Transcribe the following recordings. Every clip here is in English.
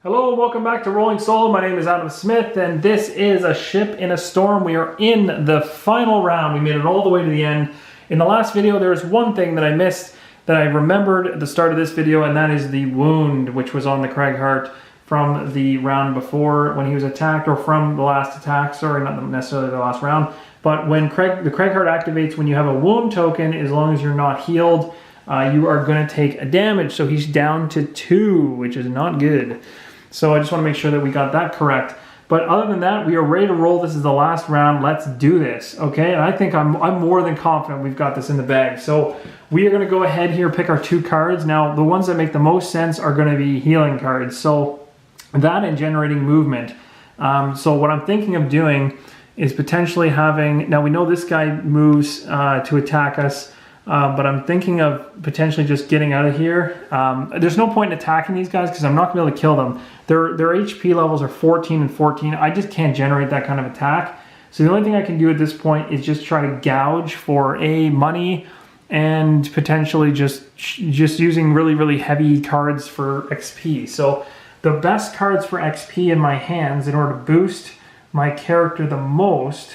Hello and welcome back to Rolling Solo. My name is Adam Smith and this is A Ship in a Storm. We are in the final round. We made it all the way to the end. In the last video there was one thing that I missed that I remembered at the start of this video, and that is the wound which was on the Craighart from the round before when he was attacked, or from the last attack, sorry, not necessarily the last round. But when the Craighart activates when you have a wound token, as long as you're not healed, you are going to take a damage. So he's down to 2, which is not good. So I just want to make sure that we got that correct. But other than that, we are ready to roll. This is the last round. Let's do this, okay? And I think I'm more than confident we've got this in the bag. So we are going to go ahead here, pick our 2 cards. Now, the ones that make the most sense are going to be healing cards. So that and generating movement. So what I'm thinking of doing is potentially having... Now, we know this guy moves to attack us. But I'm thinking of potentially just getting out of here. There's no point in attacking these guys because I'm not going to be able to kill them. Their HP levels are 14 and 14. I just can't generate that kind of attack. So the only thing I can do at this point is just try to gouge for money and potentially just using really heavy cards for XP. So the best cards for XP in my hands in order to boost my character the most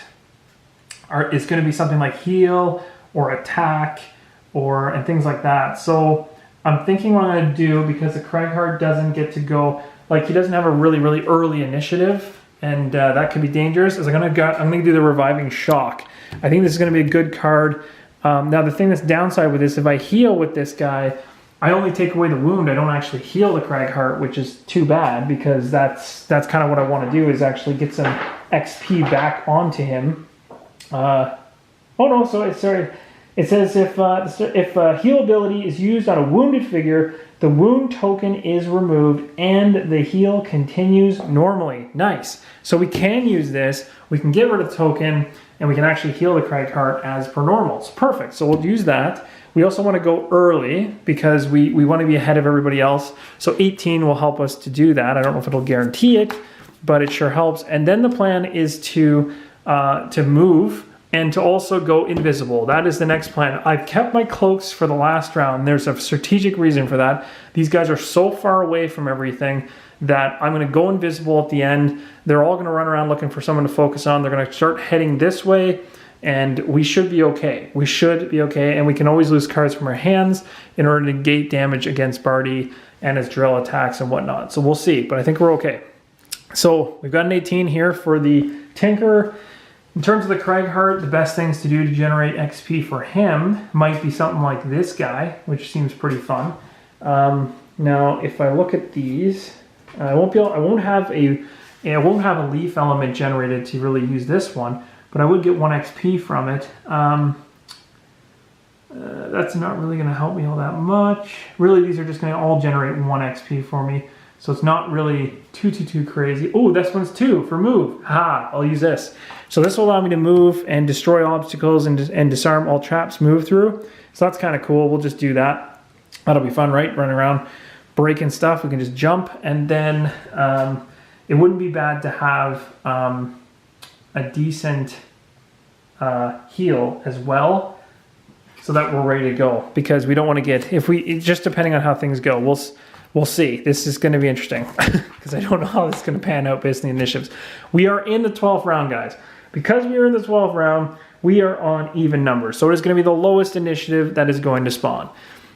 is going to be something like heal or attack, and things like that. So I'm thinking what I'm going to do, because the Craighart doesn't get to go, like, he doesn't have a really early initiative, and that could be dangerous, is I'm going to do the Reviving Shock. I think this is going to be a good card. Now the thing that's downside with this, if I heal with this guy, I only take away the wound. I don't actually heal the Craighart, which is too bad, because that's kind of what I want to do, is actually get some XP back onto him. Oh no, sorry. It says if heal ability is used on a wounded figure, the wound token is removed and the heal continues normally. Nice. So we can use this. We can get rid of the token and we can actually heal the Craighart as per normal. It's perfect. So we'll use that. We also want to go early because we want to be ahead of everybody else. So 18 will help us to do that. I don't know if it'll guarantee it, but it sure helps. And then the plan is to move and to also go invisible. That is the next plan. I've kept my cloaks for the last round. There's a strategic reason for that. These guys are so far away from everything that I'm going to go invisible at the end. They're all going to run around looking for someone to focus on. They're going to start heading this way, and we should be okay. We should be okay, and we can always lose cards from our hands in order to negate damage against Barty and his drill attacks and whatnot. So we'll see, but I think we're okay. So we've got an 18 here for the Tinker. In terms of the Craighart, the best things to do to generate XP for him might be something like this guy, which seems pretty fun. Now, if I look at these, I won't have a leaf element generated to really use this one, but I would get 1 XP from it. That's not really going to help me all that much. Really, these are just going to all generate 1 XP for me, so it's not really too crazy. Oh, this one's 2 for move. Ha! I'll use this. So this will allow me to move and destroy obstacles and disarm all traps move through. So that's kind of cool. We'll just do that. That'll be fun, right? Running around, breaking stuff. We can just jump. And then it wouldn't be bad to have a decent heal as well, so that we're ready to go. Because we don't want to get, just depending on how things go, we'll see. This is going to be interesting because I don't know how this is going to pan out based on the initiatives. We are in the 12th round, guys. Because we are in the 12th round, we are on even numbers. So it is going to be the lowest initiative that is going to spawn.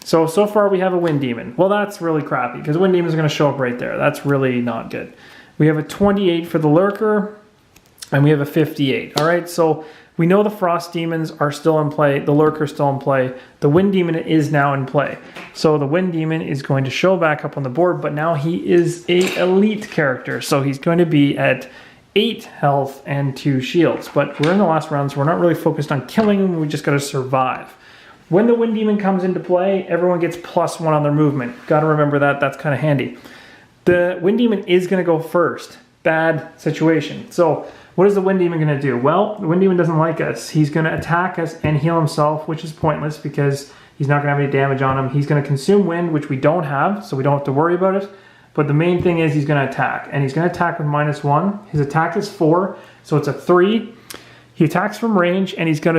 So far we have a Wind Demon. Well, that's really crappy because Wind Demon is going to show up right there. That's really not good. We have a 28 for the Lurker, and we have a 58. All right, so we know the Frost Demons are still in play. The Lurker is still in play. The Wind Demon is now in play. So the Wind Demon is going to show back up on the board, but now he is an elite character. So he's going to be at 8 health and 2 shields. But we're in the last round, so we're not really focused on killing him. We just got to survive. When the Wind Demon comes into play, everyone gets +1 on their movement. Got to remember that. That's kind of handy. The Wind Demon is going to go first. Bad situation. So what is the Wind Demon going to do? Well, the Wind Demon doesn't like us. He's going to attack us and heal himself, which is pointless because he's not going to have any damage on him. He's going to consume wind, which we don't have, so we don't have to worry about it. But the main thing is he's going to attack, and he's going to attack with -1. His attack is 4, so it's a 3. He attacks from range, and he's got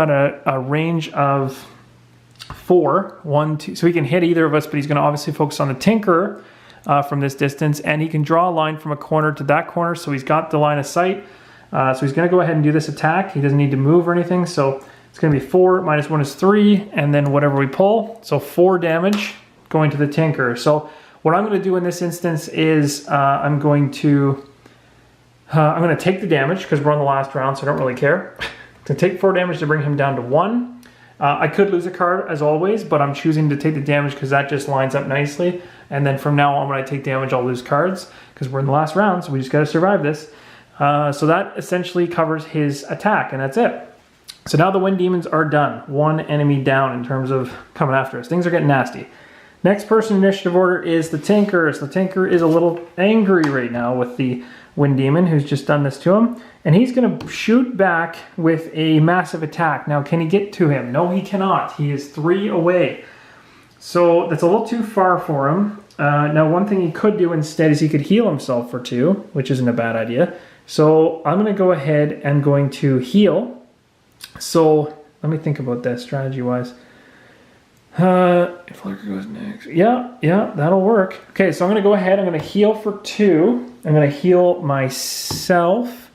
a range of 4, 1, 2. So he can hit either of us, but he's going to obviously focus on the Tinker. from this distance, and he can draw a line from a corner to that corner, so he's got the line of sight. So he's going to go ahead and do this attack. He doesn't need to move or anything, so it's going to be 4, -1 is 3, and then whatever we pull. So 4 damage going to the Tinker. So what I'm going to do in this instance is I'm going to take the damage because we're on the last round, so I don't really care. To take 4 damage to bring him down to 1. I could lose a card as always, but I'm choosing to take the damage because that just lines up nicely. And then from now on, when I take damage, I'll lose cards because we're in the last round, so we just got to survive this. So that essentially covers his attack, and that's it. So now the Wind Demons are done. 1 enemy down in terms of coming after us. Things are getting nasty. Next person in initiative order is the Tinker. So the Tinker is a little angry right now with the Wind Demon who's just done this to him. And he's going to shoot back with a massive attack. Now, can he get to him? No, he cannot. He is 3 away. So that's a little too far for him. Now, one thing he could do instead is he could heal himself for 2, which isn't a bad idea. So I'm going to go ahead and going to heal. So let me think about that strategy-wise. If Lurker goes next. Yeah, that'll work. Okay, so I'm going to go ahead. I'm going to heal for 2. I'm going to heal myself.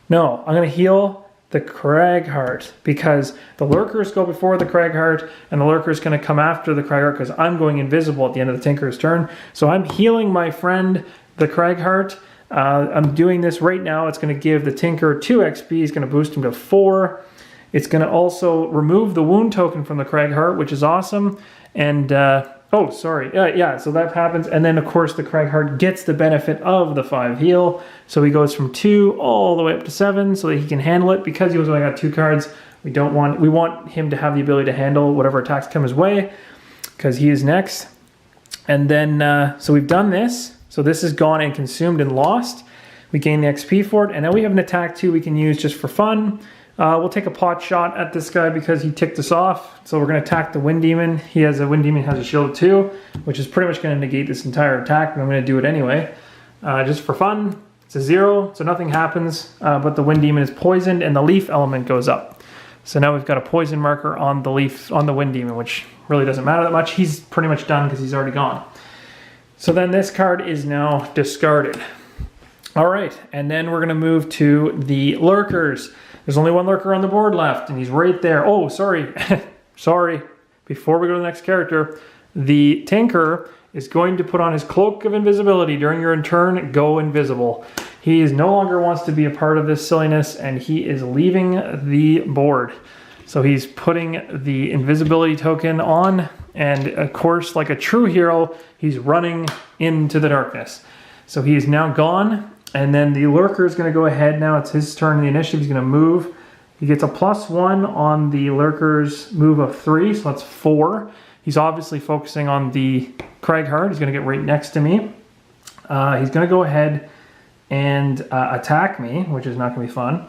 No, I'm going to heal the Cragheart because the Lurkers go before the Cragheart, and the Lurker's going to come after the Cragheart because I'm going invisible at the end of the Tinker's turn. So I'm healing my friend, the Cragheart. I'm doing this right now. It's going to give the Tinker 2 XP. It's going to boost him to 4. It's going to also remove the wound token from the Cragheart, which is awesome. And, oh, sorry. Yeah, so that happens. And then, of course, the Cragheart gets the benefit of the 5 heal. So he goes from 2 all the way up to 7 so that he can handle it. Because he only got 2 cards, we want him to have the ability to handle whatever attacks come his way because he is next. And then, so we've done this. So this is gone and consumed and lost. We gain the XP for it. And now we have an attack, too, we can use just for fun. We'll take a pot shot at this guy because he ticked us off. So we're going to attack the Wind Demon. The Wind Demon has a shield of 2, which is pretty much going to negate this entire attack, but I'm going to do it anyway. Just for fun. It's a 0, so nothing happens, but the Wind Demon is poisoned and the leaf element goes up. So now we've got a poison marker on the Wind Demon, which really doesn't matter that much. He's pretty much done because he's already gone. So then this card is now discarded. All right, and then we're going to move to the Lurkers. There's only 1 Lurker on the board left, and he's right there. Oh, sorry. Sorry. Before we go to the next character, the Tinker is going to put on his Cloak of Invisibility. During your turn, go invisible. He no longer wants to be a part of this silliness, and he is leaving the board. So he's putting the invisibility token on, and of course, like a true hero, he's running into the darkness. So he is now gone. And then the Lurker is going to go ahead now. It's his turn in the initiative. He's going to move. He gets a +1 on the Lurker's move of 3, so that's 4. He's obviously focusing on the Cragheart. He's going to get right next to me. He's going to go ahead and attack me, which is not going to be fun.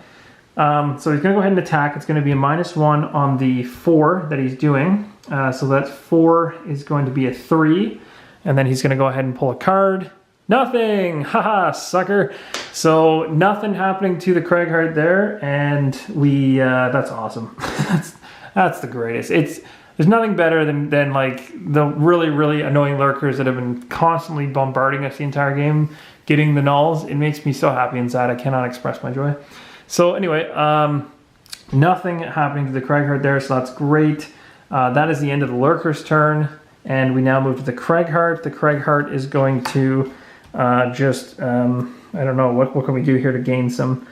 So he's going to go ahead and attack. It's going to be a -1 on the 4 that he's doing. So that 4 is going to be a 3. And then he's going to go ahead and pull a card. Nothing! Haha, sucker! So nothing happening to the Cragheart there, and we that's awesome. that's the greatest. There's nothing better than like the really annoying Lurkers that have been constantly bombarding us the entire game, getting the nulls. It makes me so happy inside. I cannot express my joy. So anyway, nothing happening to the Cragheart there, so that's great. That is the end of the Lurker's turn, and we now move to the Cragheart. The Cragheart is going to I don't know, what can we do here to gain some,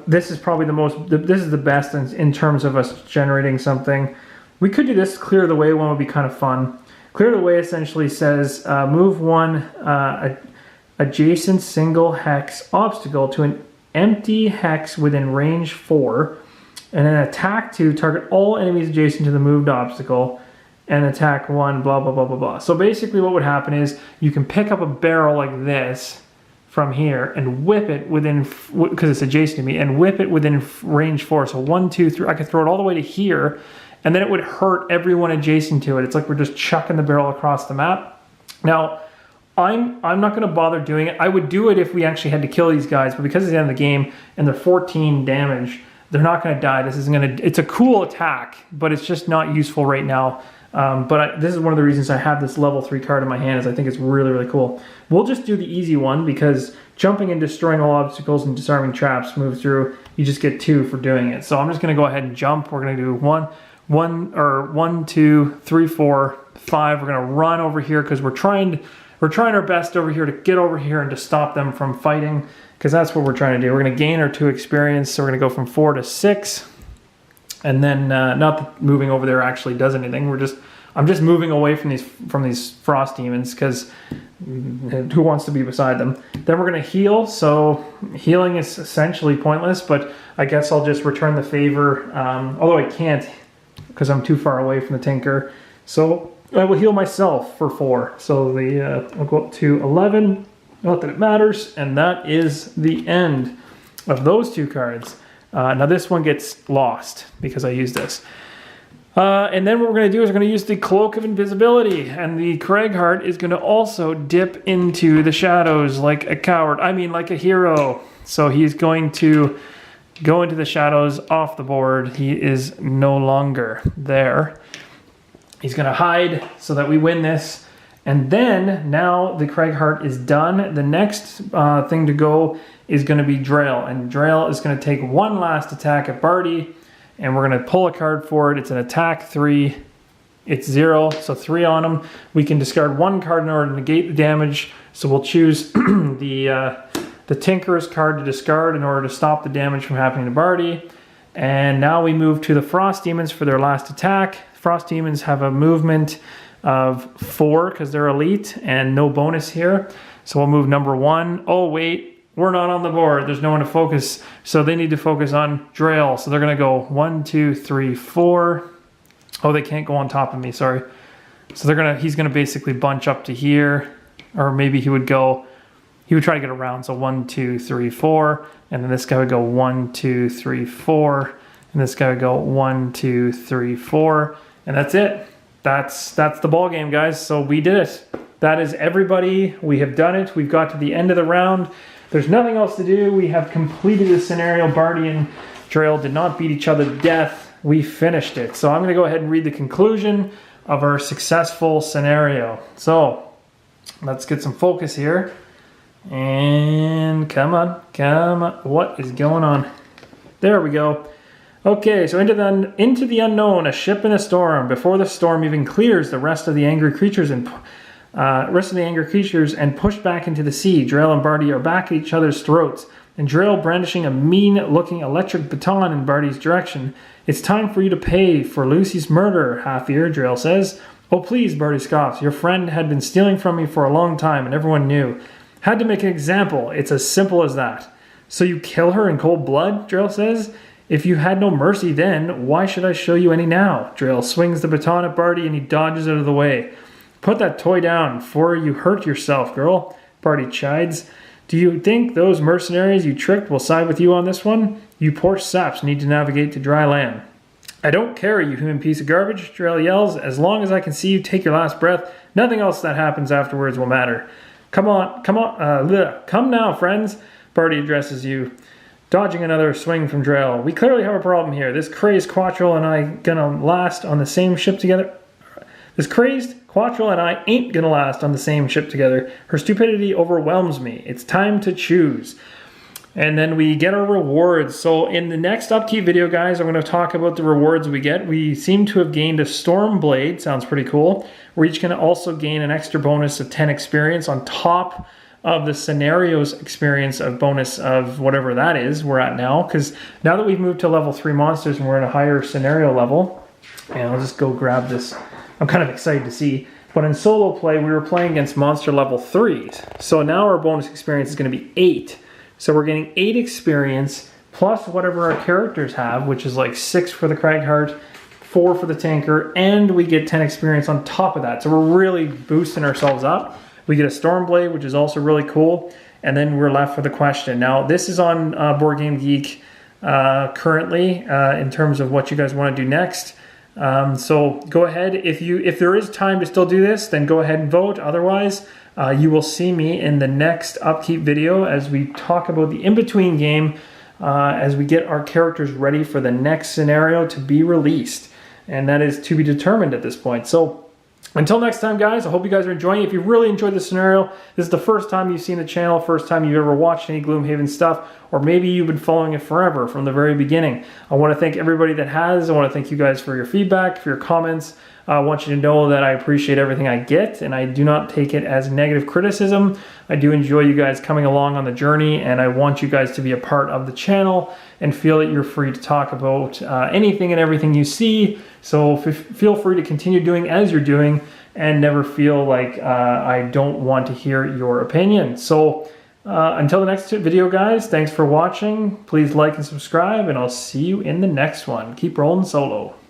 this is probably this is the best in terms of us generating something. We could do this, Clear the Way one would be kind of fun. Clear the Way essentially says, move 1 adjacent single hex obstacle to an empty hex within range 4, and then attack 2, target all enemies adjacent to the moved obstacle, and attack 1, blah, blah, blah, blah, blah. So basically what would happen is you can pick up a barrel like this from here and whip it within, because it's adjacent to me, and whip it within range 4. So 1, 2, 3, I could throw it all the way to here, and then it would hurt everyone adjacent to it. It's like we're just chucking the barrel across the map. Now, I'm not going to bother doing it. I would do it if we actually had to kill these guys, but because it's the end of the game and they're 14 damage, they're not going to die. This isn't going to, it's a cool attack, but it's just not useful right now. This is one of the reasons I have this level 3 card in my hand, is I think it's really, really cool. We'll just do the easy one, because jumping and destroying all obstacles and disarming traps move through, you just get 2 for doing it. So I'm just going to go ahead and jump. We're going to do 1, 2, 3, 4, 5. We're going to run over here because we're trying our best over here to get over here and to stop them from fighting, because that's what we're trying to do. We're going to gain our 2 experience, so we're going to go from 4 to 6. And then, not that moving over there actually does anything. I'm just moving away from these frost demons, because who wants to be beside them? Then we're going to heal. So healing is essentially pointless, but I guess I'll just return the favor. Although I can't, because I'm too far away from the Tinker. So I will heal myself for 4. So I'll go up to 11. Not that it matters. And that is the end of those 2 cards. Now this one gets lost because I used this. And then what we're going to do is we're going to use the Cloak of Invisibility. And the Craighheart is going to also dip into the shadows like a coward. I mean, like a hero. So he's going to go into the shadows off the board. He is no longer there. He's going to hide so that we win this. And then, now the Craighheart is done. The next thing to go is going to be Drail. And Drail is going to take 1 last attack at Barty. And we're going to pull a card for it. It's an attack 3. It's 0, so 3 on him. We can discard 1 card in order to negate the damage. So we'll choose the Tinker's card to discard in order to stop the damage from happening to Barty. And now we move to the Frost Demons for their last attack. Frost Demons have a movement of 4 because they're elite and no bonus here. So we'll move number 1. Oh wait, we're not on the board. There's no one to focus. So they need to focus on Drail. So they're going to go 1, 2, 3, 4. Oh, they can't go on top of me, sorry. So he's going to basically bunch up to here. Or maybe he would try to get around. So 1, 2, 3, 4. And then this guy would go 1, 2, 3, 4. And this guy would go 1, 2, 3, 4. And that's it. That's the ball game, guys. So we did it. That is everybody. We have done it. We've got to the end of the round. There's nothing else to do. We have completed the scenario. Barty and Drail did not beat each other to death. We finished it. So I'm going to go ahead and read the conclusion of our successful scenario. So let's get some focus here. And come on. What is going on? There we go. Okay, so into the unknown, a ship in a storm. Before the storm even clears, the rest of the angry creatures and pushed back into the sea. Drail and Barty are back at each other's throats, and Drail brandishing a mean-looking electric baton in Barty's direction. It's time for you to pay for Lucy's murder, Half-Ear, Drail says. Oh please, Barty scoffs. Your friend had been stealing from me for a long time, and everyone knew. Had to make an example. It's as simple as that. So you kill her in cold blood, Drail says. If you had no mercy then, why should I show you any now? Drail swings the baton at Barty and he dodges out of the way. Put that toy down before you hurt yourself, girl, Barty chides. Do you think those mercenaries you tricked will side with you on this one? You poor saps need to navigate to dry land. I don't care, you human piece of garbage, Drail yells. As long as I can see you take your last breath, nothing else that happens afterwards will matter. Come now, friends, Barty addresses you. Dodging another swing from Drail. We clearly have a problem here. This crazed Quattrell and I gonna last on the same ship together. This crazed Quattrell and I ain't gonna last on the same ship together. Her stupidity overwhelms me. It's time to choose. And then we get our rewards. So in the next upkeep video, guys, I'm going to talk about the rewards we get. We seem to have gained a Storm Blade. Sounds pretty cool. We're each going to also gain an extra bonus of 10 experience on top of the scenarios experience of bonus of whatever that is we're at now. Because now that we've moved to level 3 monsters and we're at a higher scenario level, and I'll just go grab this. I'm kind of excited to see. But in solo play, we were playing against monster level 3s. So now our bonus experience is going to be 8. So we're getting 8 experience plus whatever our characters have, which is like 6 for the Craighheart, 4 for the Tinker, and we get 10 experience on top of that. So we're really boosting ourselves up. We get a Stormblade, which is also really cool, and then we're left with a question. Now, this is on Board Game Geek currently in terms of what you guys want to do next. So go ahead. If there is time to still do this, then go ahead and vote. Otherwise, you will see me in the next upkeep video as we talk about the in-between game as we get our characters ready for the next scenario to be released. and that is to be determined at this point. So until next time, guys, I hope you guys are enjoying it. If you really enjoyed this scenario, this is the first time you've seen the channel, first time you've ever watched any Gloomhaven stuff, or maybe you've been following it forever from the very beginning. I want to thank everybody that has. I want to thank you guys for your feedback, for your comments. I want you to know that I appreciate everything I get, and I do not take it as negative criticism. I do enjoy you guys coming along on the journey, and I want you guys to be a part of the channel and feel that you're free to talk about anything and everything you see. So feel free to continue doing as you're doing, and never feel like I don't want to hear your opinion. So until the next video, guys, thanks for watching. Please like and subscribe, and I'll see you in the next one. Keep rolling solo.